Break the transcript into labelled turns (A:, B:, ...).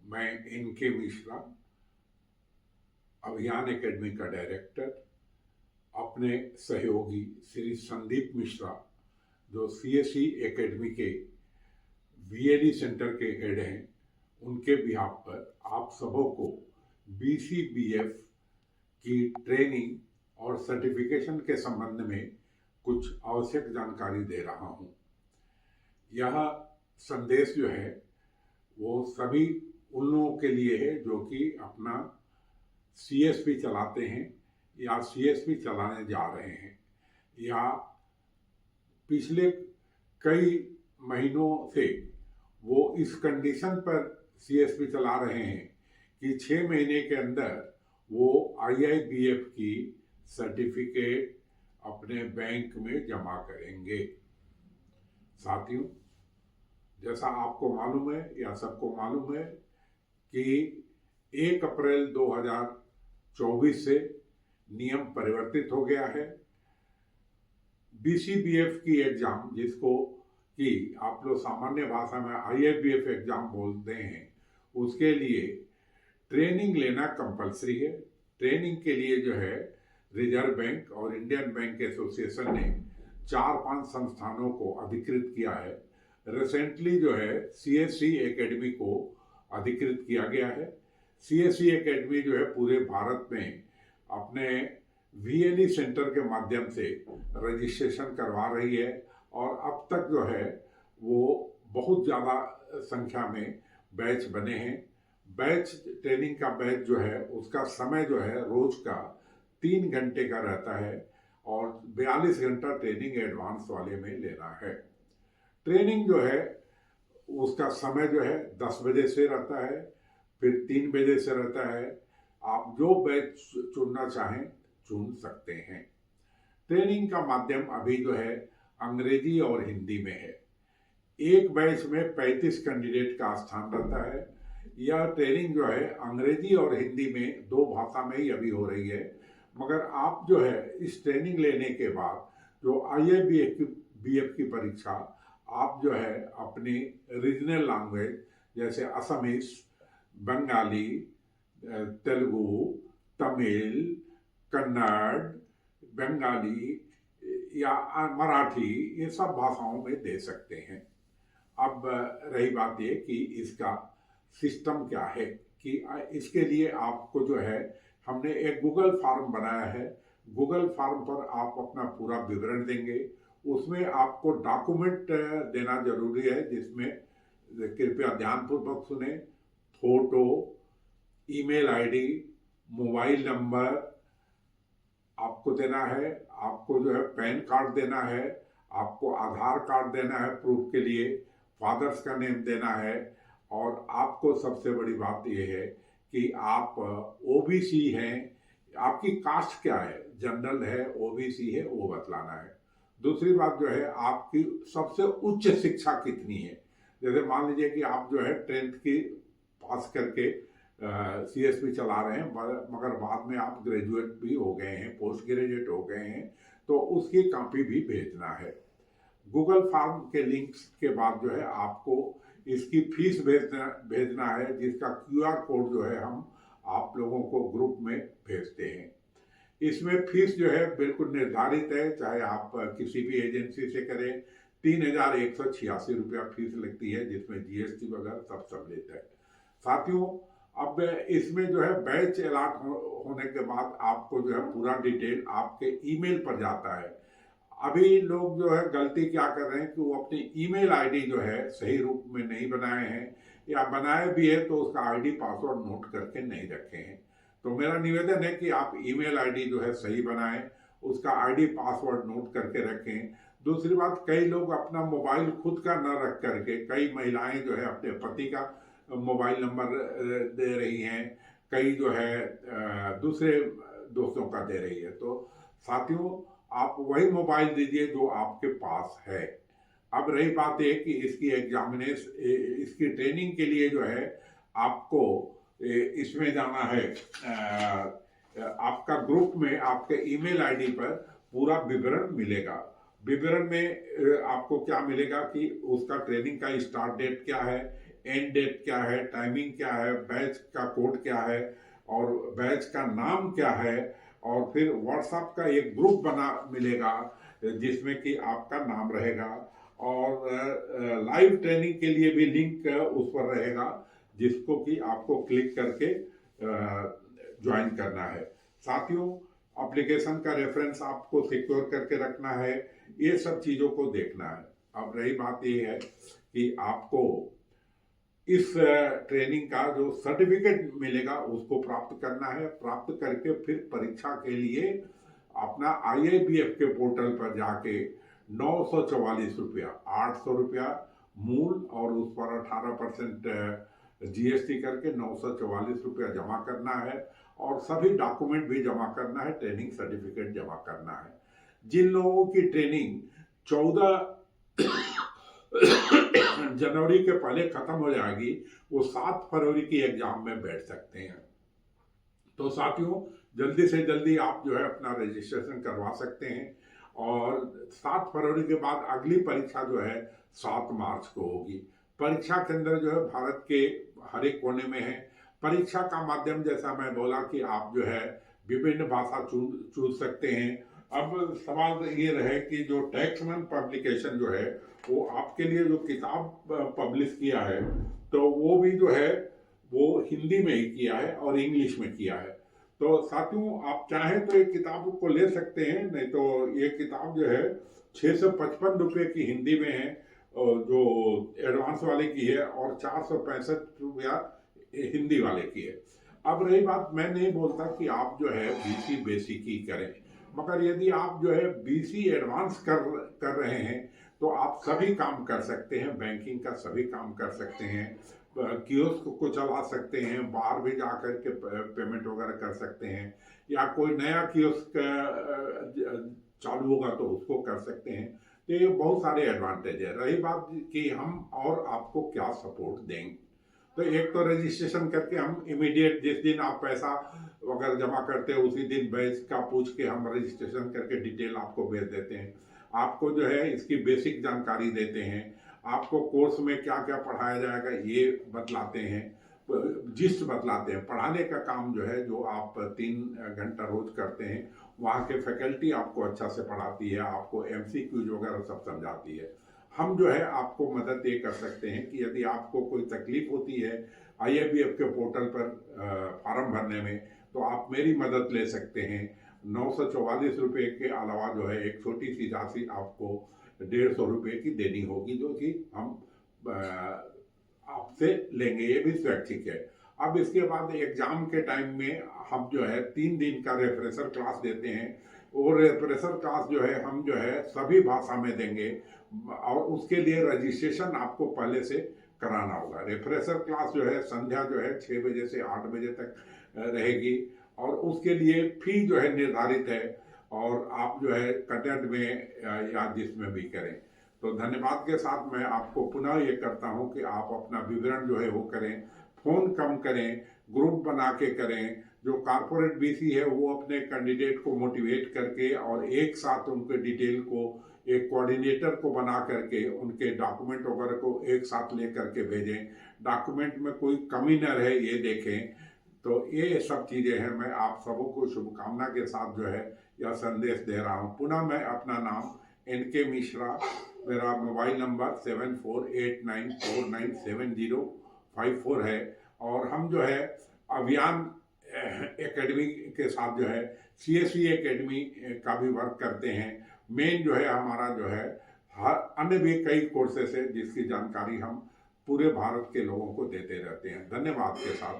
A: मैं इनके मिश्रा, अभियान एकेडमी का डायरेक्टर, अपने सहयोगी श्री संदीप मिश्रा जो सीएसई एकेडमी के वीएलई सेंटर के हेड हैं, उनके बिहाफ पर आप सबों को बीसीबीएफ की ट्रेनिंग और सर्टिफिकेशन के संबंध में कुछ आवश्यक जानकारी दे रहा हूं। यह संदेश जो है वो सभी उन लोगों के लिए है जो कि अपना सीएसपी चलाते हैं या सीएसपी चलाने जा रहे हैं या पिछले कई महीनों से वो इस कंडीशन पर सीएसपी चला रहे हैं कि 6 महीने के अंदर वो आईआईबीएफ की सर्टिफिकेट अपने बैंक में जमा करेंगे। साथियों, जैसा आपको मालूम है या सबको मालूम है कि 1 अप्रैल 2024 से नियम परिवर्तित हो गया है। बीसीबीएफ की एग्जाम, जिसको कि आप लोग सामान्य भाषा में आईआईबीएफ एग्जाम बोलते हैं, उसके लिए ट्रेनिंग लेना कंपलसरी है। ट्रेनिंग के लिए जो है रिजर्व बैंक और इंडियन बैंक एसोसिएशन ने 4-5 संस्थानों को अधिकृत किया है। रिसेंटली जो है सीएसई एकेडमी को अधिकृत किया गया है। सीएसई एकेडमी जो है पूरे भारत में अपने वीएलई सेंटर के माध्यम से रजिस्ट्रेशन करवा रही है और अब तक जो है वो बहुत ज़्यादा संख्या में बैच बने हैं। बैच ट्रेनिंग का बैच जो है उसका समय जो है रोज का 3 घंटे का रहता है और 42 घंटा ट्रेनिंग एडवांस वाले में लेना है। ट्रेनिंग जो है उसका समय जो है 10 बजे से रहता है, फिर 3 बजे से रहता है। आप जो बैच चुनना चाहें चुन सकते हैं। ट्रेनिंग का माध्यम अभी जो है अंग्रेजी और हिंदी में है। एक बैच में 35 कैंडिडेट का स्थान रहता है। यह ट्रेनिंग जो है अंग्रेजी और हिंदी में 2 भाषा में ही अभी हो रही है, मगर आप जो है इस ट्रेनिंग लेने के बाद जो आईआईबीएफ की परीक्षा आप जो है अपनी रीजनल लैंग्वेज जैसे असमीज, बंगाली, तेलुगु, तमिल, कन्नड़, बंगाली या मराठी, ये सब भाषाओं में दे सकते हैं। अब रही बात ये कि इसका सिस्टम क्या है कि इसके लिए आपको जो है हमने एक गूगल फॉर्म बनाया है। गूगल फॉर्म पर आप अपना पूरा विवरण देंगे। उसमें आपको डॉक्यूमेंट देना जरूरी है, जिसमें कृपया ध्यानपूर्वक सुने। Photo, email ID, mobile number आपको देना है। आपको जो है पैन कार्ड देना है, आपको आधार कार्ड देना है प्रूफ के लिए, फादर्स का नेम देना है और आपको सबसे बड़ी बात यह है कि आप ओबीसी हैं, आपकी कास्ट क्या है, जनरल है, ओबीसी है, वो बतलाना है। दूसरी बात जो है आपकी सबसे उच्च शिक्षा कितनी है। जैसे मान लीजिए कि आप जो है 10th की पास करके सीएसपी चला रहे हैं, मगर बाद में आप ग्रेजुएट भी हो गए हैं, पोस्ट ग्रेजुएट हो गए हैं, तो उसकी कॉपी भी भेजना है। गूगल फॉर्म के लिंक्स के बाद जो है आपको इसकी फीस भेजना है, जिसका क्यूआर कोड जो है हम आप लोगों को ग्रुप में भेजते हैं। इसमें फीस जो है बिल्कुल निर्धारित है, चाहे आप किसी भी एजेंसी से करें। 3,186 रुपया फीस लगती है, जिसमें जीएसटी वगैरह सब सम्मिलित है। साथियों, अब इसमें जो है बैच अलॉट होने के बाद आपको जो है पूरा डिटेल आपके ईमेल पर जाता है। अभी लोग जो है गलती क्या कर रहे हैं कि वो अपनी ईमेल आईडी जो है सही रूप में नहीं बनाए हैं, या बनाए भी है तो उसका आईडी पासवर्ड नोट करके नहीं रखे हैं। तो मेरा निवेदन है कि आप ईमेल आईडी जो है सही बनाएं, उसका आईडी पासवर्ड नोट करके रखें। दूसरी बात, कई लोग अपना मोबाइल खुद का न रख करके, कई महिलाएं जो है अपने पति का मोबाइल नंबर दे रही हैं, कई जो है दूसरे दोस्तों का दे रही है। तो साथियों, आप वही मोबाइल दीजिए जो आपके पास है। अब रही बात है कि इसकी इसकी ट्रेनिंग के लिए जो है आपको इसमें जाना है, आपका ग्रुप में आपके ईमेल आईडी पर पूरा विवरण मिलेगा। विवरण में आपको क्या मिलेगा कि उसका ट्रेनिंग का स्टार्ट डेट क्या है, एंड डेट क्या है, टाइमिंग क्या है, बैच का कोड क्या है और बैच का नाम क्या है, और फिर व्हाट्सएप का एक ग्रुप बना मिलेगा जिसमें कि आपका नाम रहेगा, और लाइव ट्रेनिंग के लिए भी लिंक उस पर रहेगा जिसको कि आपको क्लिक करके ज्वाइन करना है। साथियों, एप्लीकेशन का रेफरेंस आपको सिक्योर करके रखना है, ये सब चीज़ों को देखना है। अब रही बात ये है कि आपको इस ट्रेनिंग का जो सर्टिफिकेट मिलेगा उसको प्राप्त करना है। प्राप्त करके फिर परीक्षा के लिए अपना IABF के पोर्टल पर जाके 944 रुपया, 800 रुपया मूल और उस पर 18% GST करके 944 रुपया जमा करना है, और सभी डॉक्यूमेंट भी जमा करना है, ट्रेनिंग सर्टिफिकेट जमा करना है। जिन लोगों की ट्रेनिंग 14 जनवरी के पहले खत्म हो जाएगी वो 7 फरवरी की एग्जाम में बैठ सकते हैं। तो साथियों, जल्दी से जल्दी आप जो है अपना रजिस्ट्रेशन करवा सकते हैं, और 7 फरवरी के बाद अगली परीक्षा जो है 7 मार्च को होगी। परीक्षा केंद्र जो है भारत के हर एक कोने में है। परीक्षा का माध्यम जैसा मैं बोला कि आप जो है विभिन्न भाषा चूज सकते हैं। अब सवाल ये रहे कि जो टैक्समैन पब्लिकेशन जो है वो आपके लिए जो किताब पब्लिश किया है तो वो भी जो है वो हिंदी में ही किया है और इंग्लिश में किया है। तो साथियों, आप चाहें तो एक किताब को ले सकते हैं, नहीं तो ये किताब जो है 655 रुपये की हिंदी में है जो एडवांस वाले की है, और 465 रुपया हिंदी वाले की है। अब रही बात, मैं नहीं बोलता कि आप जो है BC बेसिक ही करें, मगर यदि आप जो है BC एडवांस कर रहे हैं तो आप सभी काम कर सकते हैं, बैंकिंग का सभी काम कर सकते हैं, कियोस्क को चला सकते हैं, बाहर भी जा कर के पेमेंट वगैरह कर सकते हैं, या कोई नया कियोस्क चालू होगा तो उसको कर सकते हैं। तो ये बहुत सारे एडवांटेज है। रही बात कि हम और आपको क्या सपोर्ट देंगे, तो एक तो रजिस्ट्रेशन करके हम इमीडिएट जिस दिन आप पैसा वगैरह जमा करते हैं उसी दिन बैच का पूछ के हम रजिस्ट्रेशन करके डिटेल आपको भेज देते हैं। आपको जो है इसकी बेसिक जानकारी देते हैं, आपको कोर्स में क्या क्या पढ़ाया जाएगा ये बतलाते हैं, जिस्ट बतलाते हैं। पढ़ाने का काम जो है जो आप 3 घंटा रोज करते हैं, वहाँ के फैकल्टी आपको अच्छा से पढ़ाती है, आपको MCQs वगैरह सब समझाती है। हम जो है आपको मदद ये कर सकते हैं कि यदि आपको कोई तकलीफ होती है IABF के पोर्टल पर फॉर्म भरने में, तो आप मेरी मदद ले सकते हैं। 944 रुपये के अलावा जो है एक छोटी सी राशि आपको 150 रुपये की देनी होगी, जो कि हम आपसे लेंगे, ये भी स्वैच्छिक है। अब इसके बाद एग्जाम के टाइम में हम जो है 3 दिन का रेफ्रेशर क्लास देते हैं, और रेफ्रेशर क्लास जो है हम जो है सभी भाषा में देंगे, और उसके लिए रजिस्ट्रेशन आपको पहले से कराना होगा। रेफ्रेशर क्लास जो है संध्या जो है 6 बजे से 8 बजे तक रहेगी, और उसके लिए फी जो है निर्धारित है, और आप जो है कंटेंट में या जिसमें भी करें। तो धन्यवाद के साथ मैं आपको पुनः ये करता हूं कि आप अपना विवरण जो है वो करें, फोन कम करें, ग्रुप बना के करें। जो कारपोरेट BC है वो अपने कैंडिडेट को मोटिवेट करके और एक साथ उनके डिटेल को एक कोऑर्डिनेटर को बना करके उनके डॉक्यूमेंट वगैरह को एक साथ ले करके भेजें, डॉक्यूमेंट में कोई कमी न रहे ये देखें। तो ये सब चीज़ें हैं। मैं आप सबको शुभकामना के साथ जो है यह संदेश दे रहा हूँ। पुनः मैं अपना नाम NK मिश्रा, मेरा मोबाइल नंबर 7489497054 है, और हम जो है अभियान एकेडमी के साथ जो है CSV एकेडमी का भी वर्क करते हैं। मेन जो है हमारा जो है अन्य भी कई कोर्सेस है जिसकी जानकारी हम पूरे भारत के लोगों को देते रहते हैं। धन्यवाद के साथ।